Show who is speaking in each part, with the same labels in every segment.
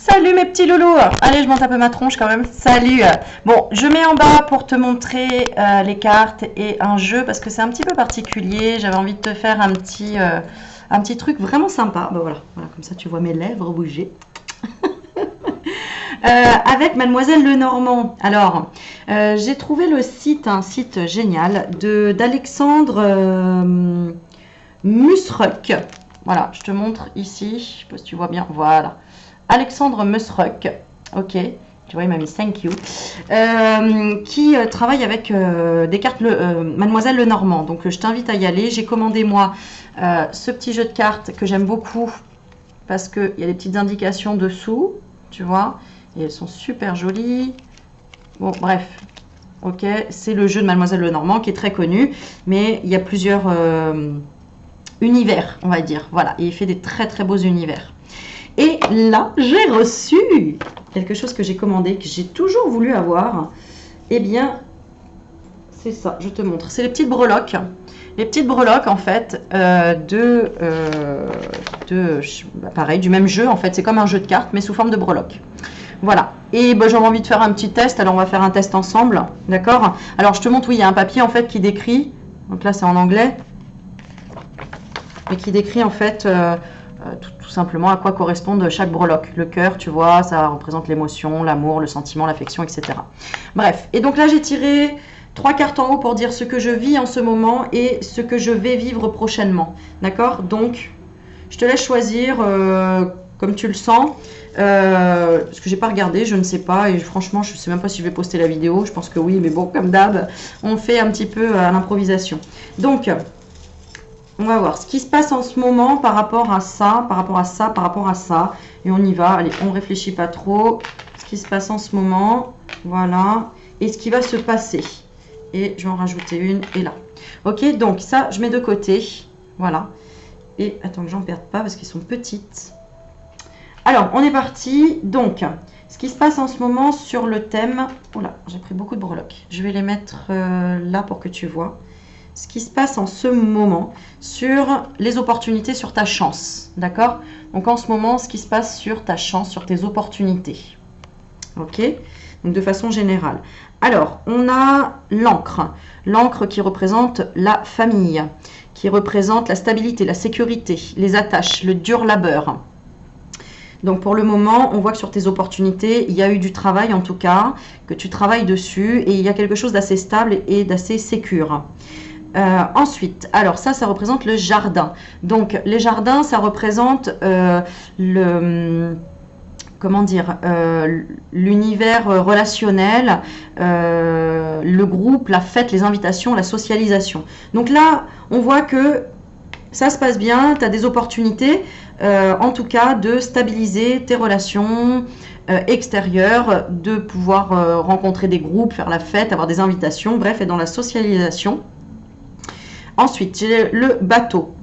Speaker 1: Salut mes petits loulous. Allez, je monte un peu ma tronche quand même. Salut. Bon, je mets en bas pour te montrer les cartes et un jeu parce que c'est un petit peu particulier. J'avais envie de te faire un petit truc vraiment sympa. Ben voilà, comme ça tu vois mes lèvres bouger. Avec Mademoiselle Lenormand. Alors, j'ai trouvé le site, un site génial d'Alexandre Musruck. Voilà, je te montre ici. Je sais pas si tu vois bien. Voilà. Alexandre Musruck, ok, tu vois, il m'a mis thank you, qui travaille avec des cartes Mademoiselle Lenormand. Donc, je t'invite à y aller. J'ai commandé, moi, ce petit jeu de cartes que j'aime beaucoup parce qu'il y a des petites indications dessous, tu vois, et elles sont super jolies. Bon, bref, ok, c'est le jeu de Mademoiselle Lenormand qui est très connu, mais il y a plusieurs univers, on va dire. Voilà, et il fait des très très beaux univers. Et là, j'ai reçu quelque chose que j'ai commandé, que j'ai toujours voulu avoir. Eh bien, c'est ça, je te montre. C'est les petites breloques. Les petites breloques, en fait, pareil, du même jeu. En fait, c'est comme un jeu de cartes, mais sous forme de breloques. Voilà. Et ben, j'avais envie de faire un petit test. Alors, on va faire un test ensemble. D'accord? Alors, je te montre, oui, il y a un papier, en fait, qui décrit. Donc là, c'est en anglais. Et qui décrit, en fait... tout simplement à quoi correspondent chaque breloque. Le cœur, tu vois, ça représente l'émotion, l'amour, le sentiment, l'affection, etc. Bref, et donc là j'ai tiré 3 cartes en haut pour dire ce que je vis en ce moment et ce que je vais vivre prochainement. D'accord? Donc, je te laisse choisir comme tu le sens. Parce que j'ai pas regardé, je ne sais pas, et franchement je sais même pas si je vais poster la vidéo. Je pense que oui, mais bon, comme d'hab, on fait un petit peu à l'improvisation. Donc, on va voir ce qui se passe en ce moment par rapport à ça, par rapport à ça, par rapport à ça. Et on y va. Allez, on ne réfléchit pas trop. Ce qui se passe en ce moment. Voilà. Et ce qui va se passer. Et je vais en rajouter une. Et là. Ok, donc ça, je mets de côté. Voilà. Et attends que j'en perde pas parce qu'ils sont petites. Alors, on est parti. Donc, ce qui se passe en ce moment sur le thème. Oula, j'ai pris beaucoup de breloques. Je vais les mettre là pour que tu vois. Ce qui se passe en ce moment sur les opportunités, sur ta chance, d'accord? Donc en ce moment, ce qui se passe sur ta chance, sur tes opportunités, ok? Donc de façon générale. Alors, on a l'encre qui représente la famille, qui représente la stabilité, la sécurité, les attaches, le dur labeur. Donc pour le moment, on voit que sur tes opportunités, il y a eu du travail en tout cas, que tu travailles dessus et il y a quelque chose d'assez stable et d'assez sécure. Ensuite, alors ça représente le jardin. Donc les jardins, ça représente l'univers relationnel, le groupe, la fête, les invitations, la socialisation. Donc là, on voit que ça se passe bien, tu as des opportunités, en tout cas, de stabiliser tes relations extérieures, de pouvoir rencontrer des groupes, faire la fête, avoir des invitations, bref, être dans la socialisation. Ensuite, j'ai le bateau.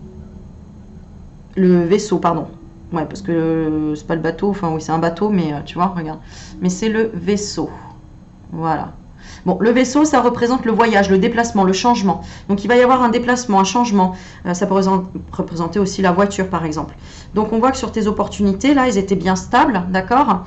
Speaker 1: Le vaisseau, pardon. Ouais, parce que c'est pas le bateau, enfin oui, c'est un bateau, mais tu vois, regarde. Mais c'est le vaisseau. Voilà. Bon, le vaisseau, ça représente le voyage, le déplacement, le changement. Donc, il va y avoir un déplacement, un changement. Ça peut représenter aussi la voiture, par exemple. Donc, on voit que sur tes opportunités, là, elles étaient bien stables, d'accord,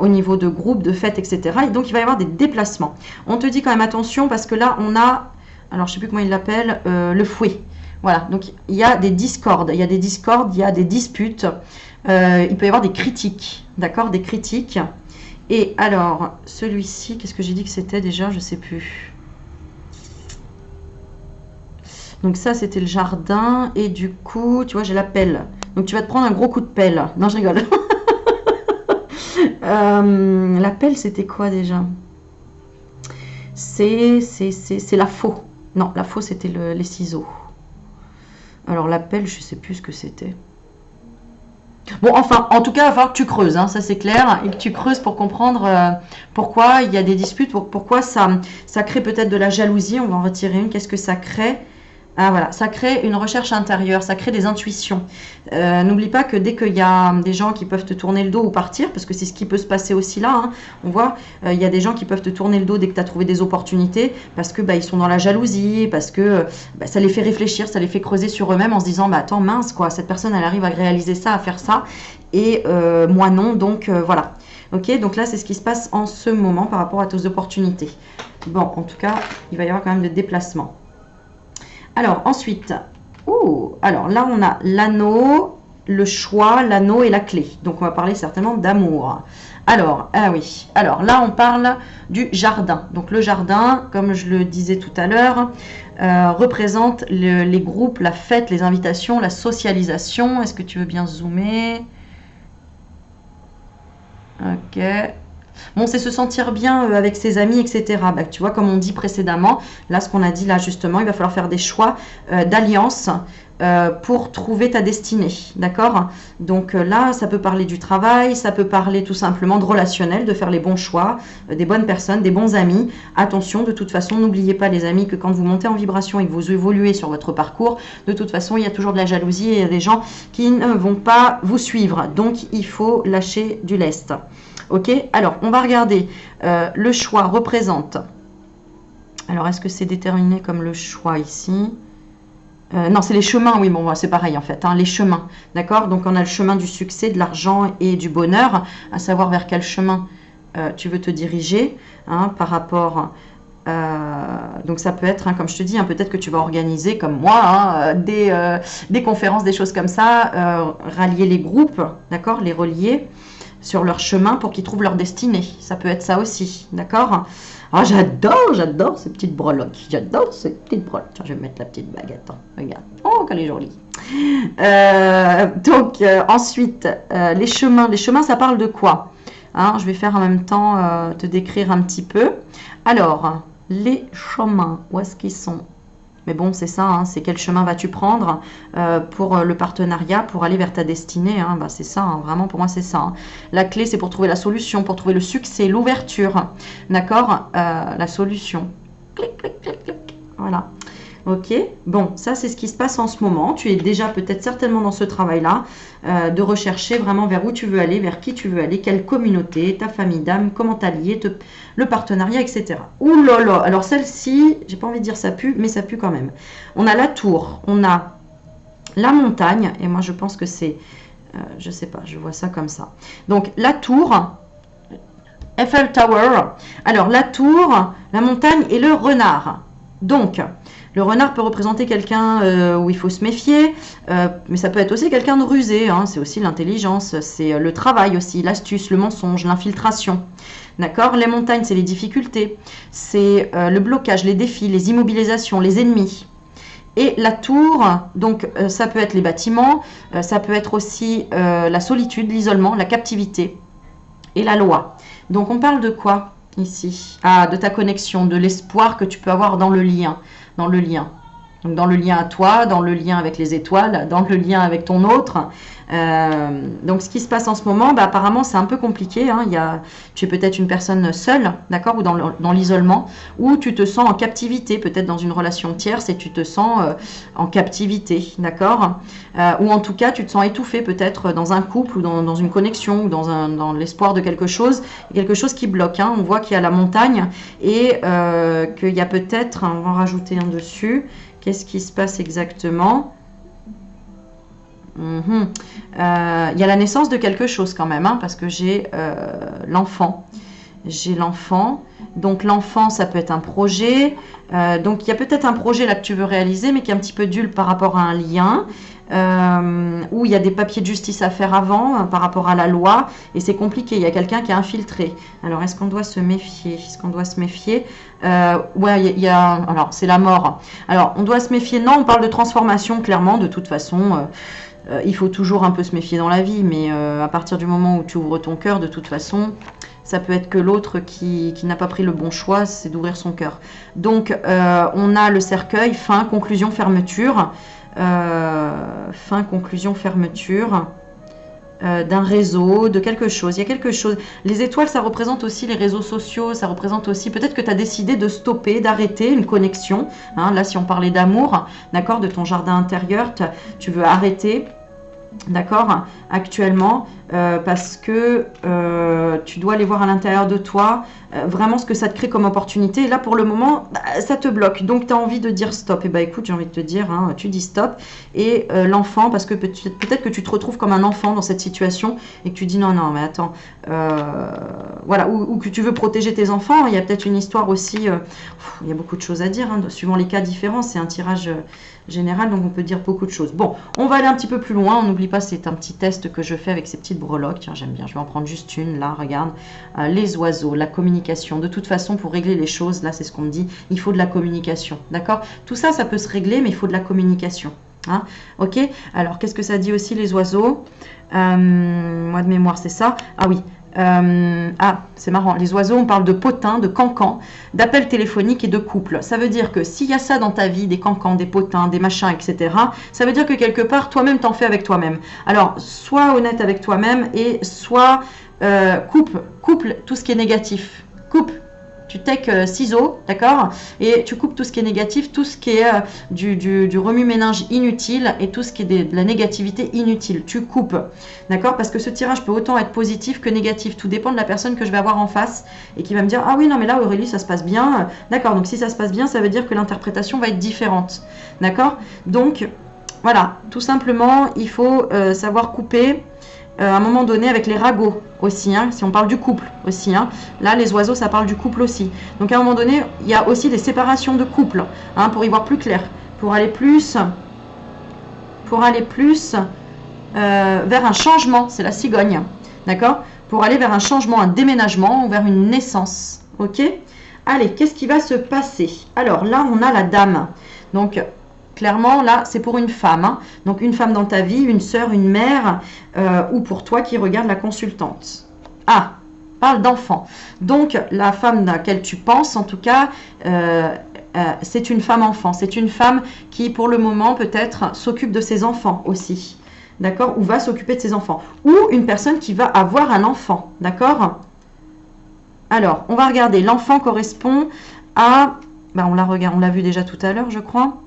Speaker 1: au niveau de groupe, de fête, etc. Et donc, il va y avoir des déplacements. On te dit quand même attention, parce que là, on a... Alors, je ne sais plus comment il l'appelle, le fouet. Voilà, donc il y a des discordes, il y a des disputes, il peut y avoir des critiques, d'accord, des critiques. Et alors, celui-ci, qu'est-ce que j'ai dit que c'était déjà? Je ne sais plus. Donc ça, c'était le jardin, et du coup, tu vois, j'ai la pelle. Donc tu vas te prendre un gros coup de pelle. Non, je rigole. La pelle, c'était quoi déjà? C'est la faux. Non, la faux, c'était les ciseaux. Alors, la pelle, je ne sais plus ce que c'était. Bon, enfin, en tout cas, il va falloir que tu creuses, hein, ça c'est clair, et que tu creuses pour comprendre pourquoi il y a des disputes, pourquoi ça crée peut-être de la jalousie. On va en retirer une. Qu'est-ce que ça crée? Ah voilà, ça crée une recherche intérieure, ça crée des intuitions. N'oublie pas que dès qu'il y a des gens qui peuvent te tourner le dos ou partir, parce que c'est ce qui peut se passer aussi là, hein, on voit, il y a des gens qui peuvent te tourner le dos dès que tu as trouvé des opportunités, parce que bah, ils sont dans la jalousie, parce que bah, ça les fait réfléchir, ça les fait creuser sur eux-mêmes en se disant, bah attends, mince quoi, cette personne elle arrive à réaliser ça, à faire ça, et moi non, donc voilà. Ok, donc là c'est ce qui se passe en ce moment par rapport à tes opportunités. Bon, en tout cas, il va y avoir quand même des déplacements. Alors, ensuite, alors là, on a l'anneau, le choix, l'anneau et la clé. Donc, on va parler certainement d'amour. Alors, ah oui, alors là, on parle du jardin. Donc, le jardin, comme je le disais tout à l'heure, représente les groupes, la fête, les invitations, la socialisation. Est-ce que tu veux bien zoomer? Ok. Bon, c'est se sentir bien avec ses amis, etc. Bah, tu vois, comme on dit précédemment, là, ce qu'on a dit là, justement, il va falloir faire des choix d'alliance pour trouver ta destinée. D'accord? Donc là, ça peut parler du travail, ça peut parler tout simplement de relationnel, de faire les bons choix, des bonnes personnes, des bons amis. Attention, de toute façon, n'oubliez pas, les amis, que quand vous montez en vibration et que vous évoluez sur votre parcours, de toute façon, il y a toujours de la jalousie et il y a des gens qui ne vont pas vous suivre. Donc, il faut lâcher du lest. Ok, alors on va regarder. Le choix représente. Alors, est-ce que c'est déterminé comme le choix ici? Non, c'est les chemins, oui, bon, c'est pareil en fait, hein, les chemins, d'accord? Donc, on a le chemin du succès, de l'argent et du bonheur, à savoir vers quel chemin tu veux te diriger, hein, par rapport... donc ça peut être, hein, comme je te dis, hein, peut-être que tu vas organiser, comme moi, hein, des conférences, des choses comme ça, rallier les groupes, d'accord? Les relier sur leur chemin pour qu'ils trouvent leur destinée. Ça peut être ça aussi, d'accord? Ah, j'adore ces petites breloques. J'adore ces petites breloques. Tiens, je vais mettre la petite baguette. Hein. Regarde. Oh, qu'elle est jolie. Ensuite, les chemins. Les chemins, ça parle de quoi? Hein, je vais faire en même temps te décrire un petit peu. Alors, les chemins, où est-ce qu'ils sont? Mais bon, c'est ça, hein, c'est quel chemin vas-tu prendre pour le partenariat, pour aller vers ta destinée. Hein, bah, c'est ça, hein, vraiment pour moi c'est ça. Hein. La clé, c'est pour trouver la solution, pour trouver le succès, l'ouverture. D'accord? La solution. Clic, clic, clic, clic. Voilà. Ok, bon, ça c'est ce qui se passe en ce moment. Tu es déjà peut-être certainement dans ce travail-là, de rechercher vraiment vers où tu veux aller, vers qui tu veux aller, quelle communauté, ta famille d'âme, comment t'allier, le partenariat, etc. Ouh là là, alors celle-ci, j'ai pas envie de dire ça pue, mais ça pue quand même. On a la tour, on a la montagne, et moi je pense que c'est, je sais pas, je vois ça comme ça. Donc la tour, Eiffel Tower, alors la tour, la montagne et le renard. Donc, le renard peut représenter quelqu'un où il faut se méfier, mais ça peut être aussi quelqu'un de rusé, hein, c'est aussi l'intelligence, c'est le travail aussi, l'astuce, le mensonge, l'infiltration. D'accord? Les montagnes, c'est les difficultés, c'est le blocage, les défis, les immobilisations, les ennemis. Et la tour, donc ça peut être les bâtiments, ça peut être aussi la solitude, l'isolement, la captivité et la loi. Donc on parle de quoi ici? Ah, de ta connexion, de l'espoir que tu peux avoir dans le lien. Dans le lien. Donc dans le lien à toi, dans le lien avec les étoiles, dans le lien avec ton autre. Donc ce qui se passe en ce moment, bah, apparemment c'est un peu compliqué. Hein. Tu es peut-être une personne seule, d'accord, ou dans l'isolement, ou tu te sens en captivité, peut-être dans une relation tierce et tu te sens en captivité, d'accord, ou en tout cas tu te sens étouffé peut-être dans un couple ou dans une connexion ou dans l'espoir de quelque chose qui bloque. Hein. On voit qu'il y a la montagne et qu'il y a peut-être, on va en rajouter un dessus. Qu'est-ce qui se passe exactement? Il y a la naissance de quelque chose quand même, hein, parce que j'ai l'enfant. J'ai l'enfant. Donc l'enfant, ça peut être un projet. Donc il y a peut-être un projet là que tu veux réaliser, mais qui est un petit peu dul par rapport à un lien. Où il y a des papiers de justice à faire avant par rapport à la loi. Et c'est compliqué, il y a quelqu'un qui a infiltré. Alors est-ce qu'on doit se méfier? Est-ce qu'on doit se méfier? Ouais, alors c'est la mort. Alors on doit se méfier. Non, on parle de transformation, clairement, de toute façon. Il faut toujours un peu se méfier dans la vie, mais à partir du moment où tu ouvres ton cœur, de toute façon, ça peut être que l'autre qui n'a pas pris le bon choix, c'est d'ouvrir son cœur. Donc, on a le cercueil, fin, conclusion, fermeture. Fin, conclusion, fermeture. d'un réseau, de quelque chose. Il y a quelque chose. Les étoiles, ça représente aussi les réseaux sociaux, ça représente aussi peut-être que tu as décidé de stopper, d'arrêter une connexion. Hein, là, si on parlait d'amour, d'accord, de ton jardin intérieur, tu veux arrêter. D'accord, actuellement, parce que tu dois aller voir à l'intérieur de toi vraiment ce que ça te crée comme opportunité. Et là, pour le moment, bah, ça te bloque. Donc, tu as envie de dire stop. Et bah écoute, j'ai envie de te dire, hein, tu dis stop. Et l'enfant, parce que peut-être que tu te retrouves comme un enfant dans cette situation et que tu dis non, non, mais attends. Voilà, ou que tu veux protéger tes enfants. Il y a peut-être une histoire aussi. Il y a beaucoup de choses à dire, hein, suivant les cas différents. C'est un tirage général, donc on peut dire beaucoup de choses. Bon, on va aller un petit peu plus loin. On n'oublie pas, c'est un petit test que je fais avec ces petites breloques. Tiens, j'aime bien. Je vais en prendre juste une. Là, regarde. Les oiseaux, la communication. De toute façon, pour régler les choses, là, c'est ce qu'on me dit, il faut de la communication. D'accord? Tout ça, ça peut se régler, mais il faut de la communication. Hein, ok, alors qu'est-ce que ça dit aussi les oiseaux? Moi de mémoire, c'est ça. Ah oui. C'est marrant, les oiseaux, on parle de potins, de cancans, d'appels téléphoniques et de couples. Ça veut dire que s'il y a ça dans ta vie, des cancans, des potins, des machins, etc., ça veut dire que quelque part, toi-même, t'en fais avec toi-même. Alors, sois honnête avec toi-même et sois couple tout ce qui est négatif. Coupe. Tu take ciseaux, d'accord, et tu coupes tout ce qui est négatif, tout ce qui est du remue-ménage inutile et tout ce qui est de la négativité inutile. Tu coupes, d'accord, parce que ce tirage peut autant être positif que négatif. Tout dépend de la personne que je vais avoir en face et qui va me dire ah oui non mais là Aurélie ça se passe bien, d'accord. Donc si ça se passe bien, ça veut dire que l'interprétation va être différente, d'accord. Donc voilà, tout simplement il faut savoir couper. À un moment donné avec les ragots aussi, hein, si on parle du couple aussi, hein. Là les oiseaux ça parle du couple aussi, donc à un moment donné il y a aussi des séparations de couple, hein, pour y voir plus clair, pour aller plus vers un changement, c'est la cigogne, d'accord, pour aller vers un changement, un déménagement ou vers une naissance, ok. Allez, qu'est-ce qui va se passer? Alors là on a la dame, donc clairement, là, c'est pour une femme. Hein. Donc, une femme dans ta vie, une sœur, une mère, ou pour toi qui regarde la consultante. Ah, parle d'enfant. Donc, la femme à laquelle tu penses, en tout cas, c'est une femme enfant. C'est une femme qui, pour le moment, peut-être, s'occupe de ses enfants aussi. D'accord? Ou va s'occuper de ses enfants. Ou une personne qui va avoir un enfant. D'accord? Alors, on va regarder. L'enfant correspond à... Ben, on l'a vu déjà tout à l'heure, je crois.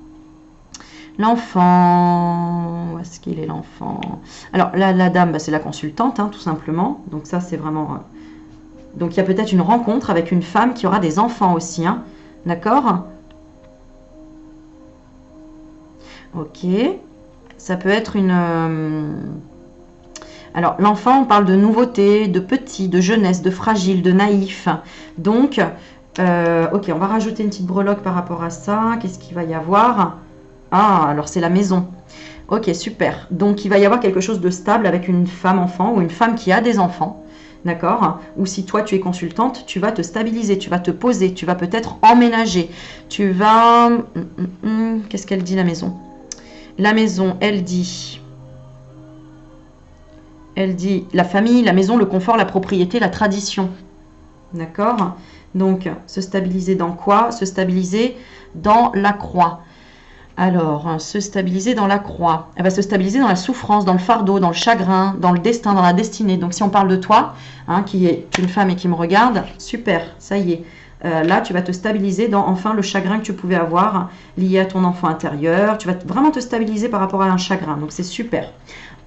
Speaker 1: L'enfant, où est-ce qu'il est l'enfant? Alors la dame, bah, c'est la consultante, hein, tout simplement. Donc ça, c'est vraiment... Donc il y a peut-être une rencontre avec une femme qui aura des enfants aussi, hein. D'accord? Ok. Ça peut être une... Alors l'enfant, on parle de nouveauté, de petit, de jeunesse, de fragile, de naïf. Donc, ok, on va rajouter une petite breloque par rapport à ça. Qu'est-ce qu'il va y avoir? Ah, alors c'est la maison. Ok, super. Donc, il va y avoir quelque chose de stable avec une femme enfant ou une femme qui a des enfants. D'accord? Ou si toi, tu es consultante, tu vas te stabiliser, tu vas te poser, tu vas peut-être emménager. Tu vas... Qu'est-ce qu'elle dit, la maison? La maison, elle dit la famille, la maison, le confort, la propriété, la tradition. D'accord? Donc, se stabiliser dans quoi? Se stabiliser dans la croix. Alors, se stabiliser dans la croix. Elle va se stabiliser dans la souffrance, dans le fardeau, dans le chagrin, dans le destin, dans la destinée. Donc, si on parle de toi, hein, qui est une femme et qui me regarde, super, ça y est. Là, tu vas te stabiliser dans, enfin, le chagrin que tu pouvais avoir lié à ton enfant intérieur. Tu vas vraiment te stabiliser par rapport à un chagrin. Donc, c'est super.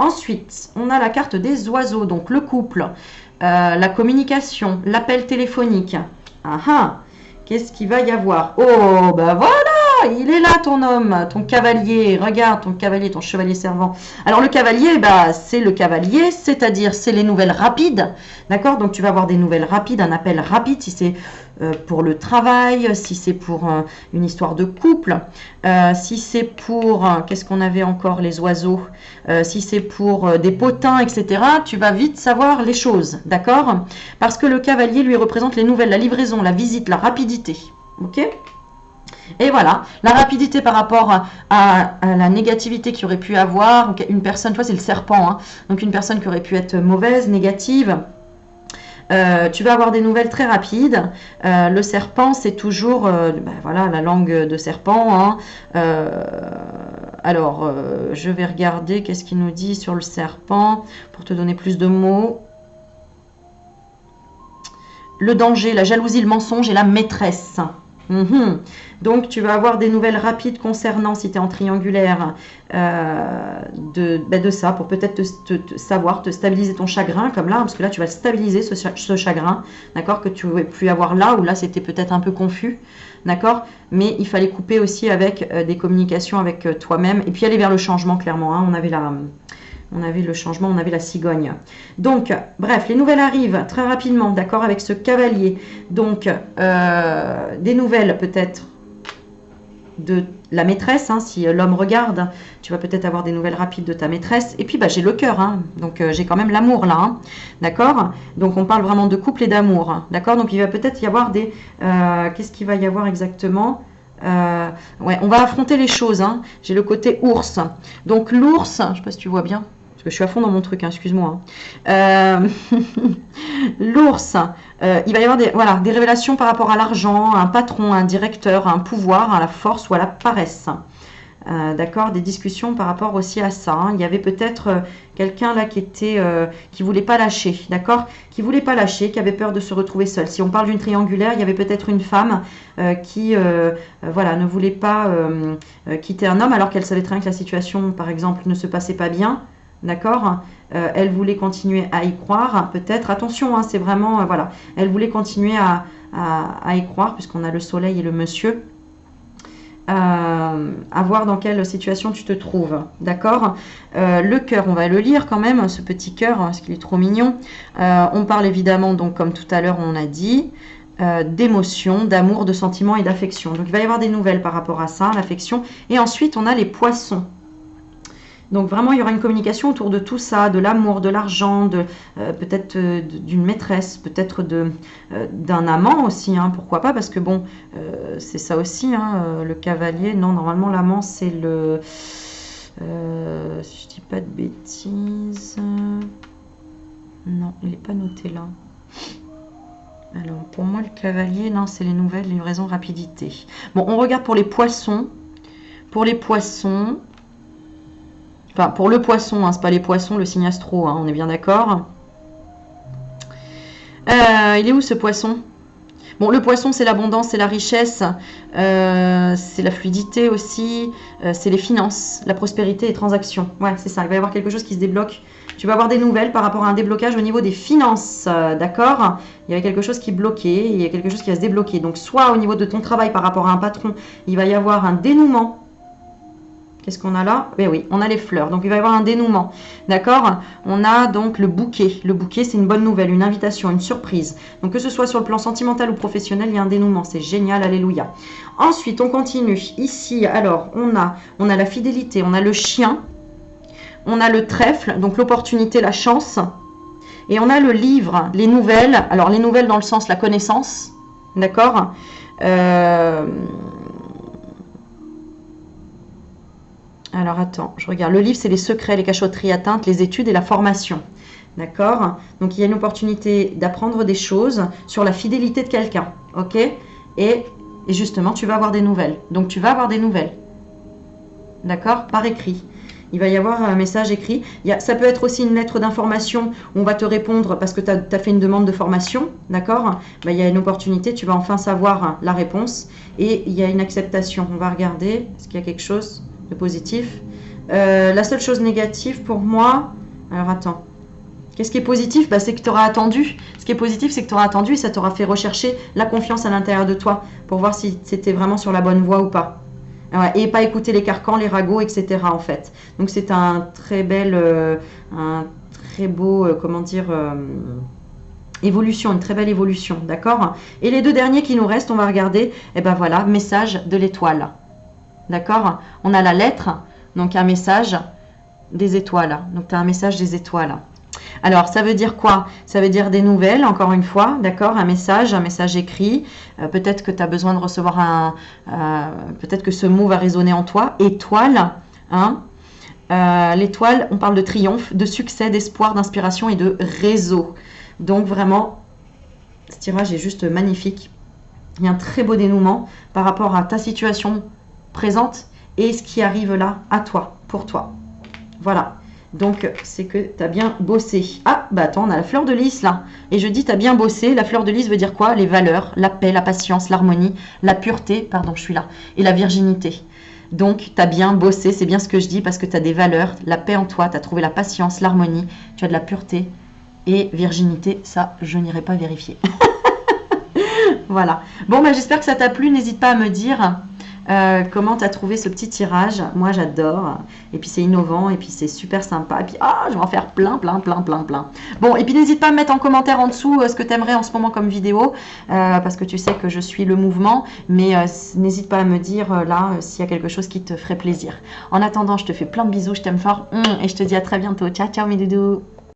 Speaker 1: Ensuite, on a la carte des oiseaux. Donc, le couple, la communication, l'appel téléphonique. Ah ah, qu'est-ce qu'il va y avoir? Oh, bah voilà! Il est là ton homme, ton cavalier, regarde ton cavalier, ton chevalier servant. Alors le cavalier, bah, c'est le cavalier, c'est-à-dire c'est les nouvelles rapides, d'accord? Donc tu vas avoir des nouvelles rapides, un appel rapide si c'est pour le travail, si c'est pour une histoire de couple, si c'est pour, qu'est-ce qu'on avait encore, les oiseaux, si c'est pour des potins, etc. Tu vas vite savoir les choses, d'accord? Parce que le cavalier lui représente les nouvelles, la livraison, la visite, la rapidité, ok? Et voilà, la rapidité par rapport à la négativité qu'il aurait pu avoir, une personne, toi c'est le serpent, hein, donc une personne qui aurait pu être mauvaise, négative, tu vas avoir des nouvelles très rapides. Le serpent, c'est toujours voilà, la langue de serpent, hein, je vais regarder qu'est-ce qu'il nous dit sur le serpent pour te donner plus de mots. Le danger, la jalousie, le mensonge et la maîtresse. Donc, tu vas avoir des nouvelles rapides concernant, si tu es en triangulaire, de ça, pour peut-être savoir, te stabiliser ton chagrin, comme là, parce que là, tu vas stabiliser ce chagrin, d'accord, que tu ne pouvais plus avoir là, ou là, c'était peut-être un peu confus, d'accord, mais il fallait couper aussi avec des communications avec toi-même, et puis aller vers le changement, clairement, hein. On avait le changement, on avait la cigogne. Donc, bref, les nouvelles arrivent très rapidement, d'accord, avec ce cavalier. Donc, des nouvelles peut-être de la maîtresse, hein, si l'homme regarde, tu vas peut-être avoir des nouvelles rapides de ta maîtresse. Et puis, bah, j'ai le cœur, hein, donc j'ai quand même l'amour là, hein, d'accord. Donc, on parle vraiment de couple et d'amour, hein, d'accord. Donc, il va peut-être y avoir des... qu'est-ce qu'il va y avoir exactement ? Ouais, on va affronter les choses, hein. J'ai le côté ours. Donc, l'ours, je ne sais pas si tu vois bien, parce que je suis à fond dans mon truc, hein, excuse-moi. Hein. L'ours, il va y avoir des révélations par rapport à l'argent, à un patron, à un directeur, à un pouvoir, à la force ou à la paresse. D'accord, des discussions par rapport aussi à ça. Hein. Il y avait peut-être quelqu'un là qui voulait pas lâcher, d'accord, qui voulait pas lâcher, qui avait peur de se retrouver seul. Si on parle d'une triangulaire, il y avait peut-être une femme qui ne voulait pas quitter un homme alors qu'elle savait très bien que la situation, par exemple, ne se passait pas bien. D'accord, elle voulait continuer à y croire, peut-être, attention, hein, c'est vraiment, voilà, elle voulait continuer à y croire, puisqu'on a le soleil et le monsieur, à voir dans quelle situation tu te trouves, d'accord. Le cœur, on va le lire quand même, ce petit cœur, parce qu'il est trop mignon. On parle évidemment, donc comme tout à l'heure on a dit, d'émotion, d'amour, de sentiments et d'affection. Donc il va y avoir des nouvelles par rapport à ça, l'affection. Et ensuite on a les poissons. Donc vraiment, il y aura une communication autour de tout ça, de l'amour, de l'argent, peut-être d'une maîtresse, peut-être d'un amant aussi, hein, pourquoi pas, parce que bon, c'est ça aussi, hein, le cavalier. Non, normalement, l'amant, c'est le... si je dis pas de bêtises... non, il n'est pas noté là. Alors, pour moi, le cavalier, non, c'est les nouvelles, livraison, rapidité. Bon, on regarde pour les poissons. Pour les poissons... Enfin, pour le poisson, hein, c'est pas les poissons, le signe astro, hein, on est bien d'accord. Il est où ce poisson? Bon, le poisson, c'est l'abondance, c'est la richesse, c'est la fluidité aussi, c'est les finances, la prospérité et les transactions. Ouais, c'est ça, il va y avoir quelque chose qui se débloque. Tu vas avoir des nouvelles par rapport à un déblocage au niveau des finances, d'accord? Il y avait quelque chose qui bloquait, il y a quelque chose qui va se débloquer. Donc, soit au niveau de ton travail par rapport à un patron, il va y avoir un dénouement. Qu'est-ce qu'on a là? Eh oui, on a les fleurs. Donc, il va y avoir un dénouement. D'accord? On a donc le bouquet. Le bouquet, c'est une bonne nouvelle, une invitation, une surprise. Donc, que ce soit sur le plan sentimental ou professionnel, il y a un dénouement. C'est génial, alléluia. Ensuite, on continue. Ici, alors, on a la fidélité, on a le chien, on a le trèfle, donc l'opportunité, la chance. Et on a le livre, les nouvelles. Alors, les nouvelles dans le sens la connaissance. D'accord? Alors, attends, je regarde. Le livre, c'est les secrets, les cachotteries atteintes, les études et la formation. D'accord? Donc, il y a une opportunité d'apprendre des choses sur la fidélité de quelqu'un. OK? Et justement, tu vas avoir des nouvelles. Donc, tu vas avoir des nouvelles. D'accord? Par écrit. Il va y avoir un message écrit. Ça peut être aussi une lettre d'information où on va te répondre parce que tu as fait une demande de formation. D'accord? Il y a une opportunité, tu vas enfin savoir la réponse. Et il y a une acceptation. On va regarder. Est-ce qu'il y a quelque chose de positif? La seule chose négative pour moi... Alors, attends. Qu'est-ce qui est positif? C'est que tu auras attendu. Ce qui est positif, c'est que tu auras attendu et ça t'aura fait rechercher la confiance à l'intérieur de toi pour voir si c'était vraiment sur la bonne voie ou pas. Ouais, et pas écouter les carcans, les ragots, etc. en fait. Donc c'est un très beau, comment dire, évolution, une très belle évolution, d'accord? Et les deux derniers qui nous restent, on va regarder, et ben voilà, message de l'étoile, d'accord? On a la lettre, donc un message des étoiles, donc tu as un message des étoiles. Alors, ça veut dire quoi? Ça veut dire des nouvelles, encore une fois, d'accord? Un message écrit. Peut-être que tu as besoin de recevoir peut-être que ce mot va résonner en toi. Étoile, hein? L'étoile, on parle de triomphe, de succès, d'espoir, d'inspiration et de réseau. Donc, vraiment, ce tirage est juste magnifique. Il y a un très beau dénouement par rapport à ta situation présente et ce qui arrive là à toi, pour toi. Voilà. Donc, c'est que tu as bien bossé. Ah, bah attends, on a la fleur de lys là. Et je dis, tu as bien bossé. La fleur de lys veut dire quoi? Les valeurs, la paix, la patience, l'harmonie, la pureté, pardon, je suis là, et la virginité. Donc, tu as bien bossé, c'est bien ce que je dis, parce que tu as des valeurs, la paix en toi, tu as trouvé la patience, l'harmonie, tu as de la pureté et virginité. Ça, je n'irai pas vérifier. Voilà. Bon, bah, j'espère que ça t'a plu. N'hésite pas à me dire comment tu as trouvé ce petit tirage. Moi, j'adore. Et puis, c'est innovant. Et puis, c'est super sympa. Et puis, je vais en faire plein. Bon, et puis, n'hésite pas à me mettre en commentaire en dessous ce que tu aimerais en ce moment comme vidéo. Parce que tu sais que je suis le mouvement. Mais n'hésite pas à me dire là s'il y a quelque chose qui te ferait plaisir. En attendant, je te fais plein de bisous. Je t'aime fort. Et je te dis à très bientôt. Ciao, ciao, mes doudous.